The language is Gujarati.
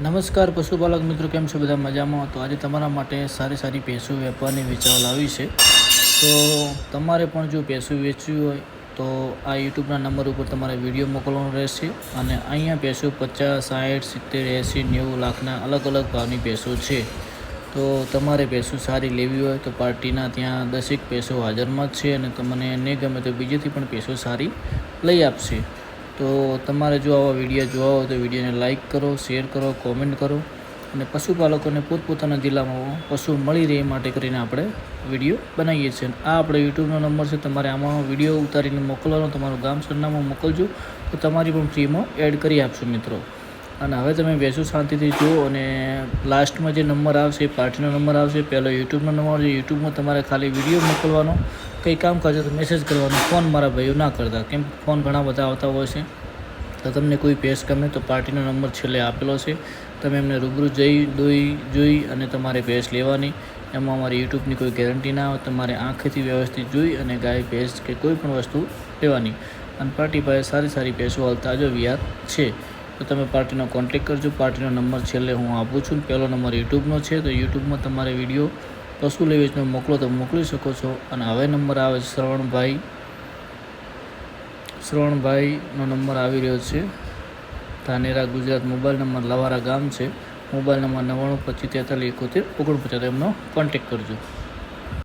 નમસ્કાર પશુપાલક મિત્રો, કેમ છો બધા? મજામાં? તો આજે તમારા માટે સારી ભેંસો વેચવાની વિચાર લાવી છે. તો તમારે પણ જો ભેંસો વેચવી હોય તો આ યુટ્યુબના નંબર ઉપર તમારે વિડીયો મોકલવાનો રહેશે અને અહીંયા ભેંસો 50, 60, 70, 80, 90 લાખના અલગ ભાવની ભેંસો છે. તો તમારે ભેંસો સારી લેવી હોય તો પાર્ટીના ત્યાં 10 ભેંસો હાજરમાં જ છે અને તમને નહીં ગમે તો બીજેથી પણ ભેંસો સારી લઈ આપશે. તો તમારે જો આવા વિડીયો જોવા હોય તો વિડીયોને લાઇક કરો, શેર કરો, કોમેન્ટ કરો અને પશુપાલકોને પોતપોતાના જિલ્લામાં પશુ મળી રહે માટે કરીને આપણે વિડીયો બનાવીએ છીએ. આ આપણે યુટ્યુબનો નંબર છે. તમારે આમાં વિડીયો ઉતારીને મોકલવાનો, તમારું ગામ સરનામું મોકલજો તો તમારી પણ ફ્રીમાં એડ કરી આપશું મિત્રો. અને હવે તમે બેસો શાંતિથી જુઓ અને લાસ્ટમાં જે નંબર આવશે એ પાર્ટીનો નંબર આવશે. પહેલો યુટ્યુબનો નંબર આવશે. યુટ્યુબમાં તમારે ખાલી વિડીયો મોકલવાનો, કંઈ કામ કરજો તો મેસેજ કરવાનો. ફોન મારા ભાઈઓ ના કરતા, કેમ ફોન ઘણા બધા આવતા હોય છે. તો તમને કોઈ ભેંસ ગમે તો પાર્ટીનો નંબર છેલ્લે આપેલો છે, તમે એમને રૂબરૂ જોઈ અને તમારે ભેંસ લેવાની. એમાં અમારી યુટ્યુબની કોઈ ગેરંટી ના હોય. તમારે આંખેથી વ્યવસ્થિત જોઈ અને ગાય, ભેંસ કે કોઈ પણ વસ્તુ લેવાની. અને પાર્ટી પાસે સારી ભેંસો હાલ તાજો વિયાર છે. તો તમે પાર્ટીનો કોન્ટેક્ટ કરજો. પાર્ટીનો નંબર છેલ્લે હું આપું છું. પહેલો નંબર યુટ્યુબનો છે. તો યુટ્યુબમાં તમારે વિડીયો પશુ લઈ વેચનો મોકલો તો મોકલી શકો છો. અને હવે નંબર આવે છે શ્રવણભાઈનો નંબર આવી રહ્યો છે. ધાનેરા, ગુજરાત. મોબાઈલ નંબર લવારા ગામ છે. Mobile number 99 25 43 71 49. એમનો કોન્ટેક્ટ કરજો.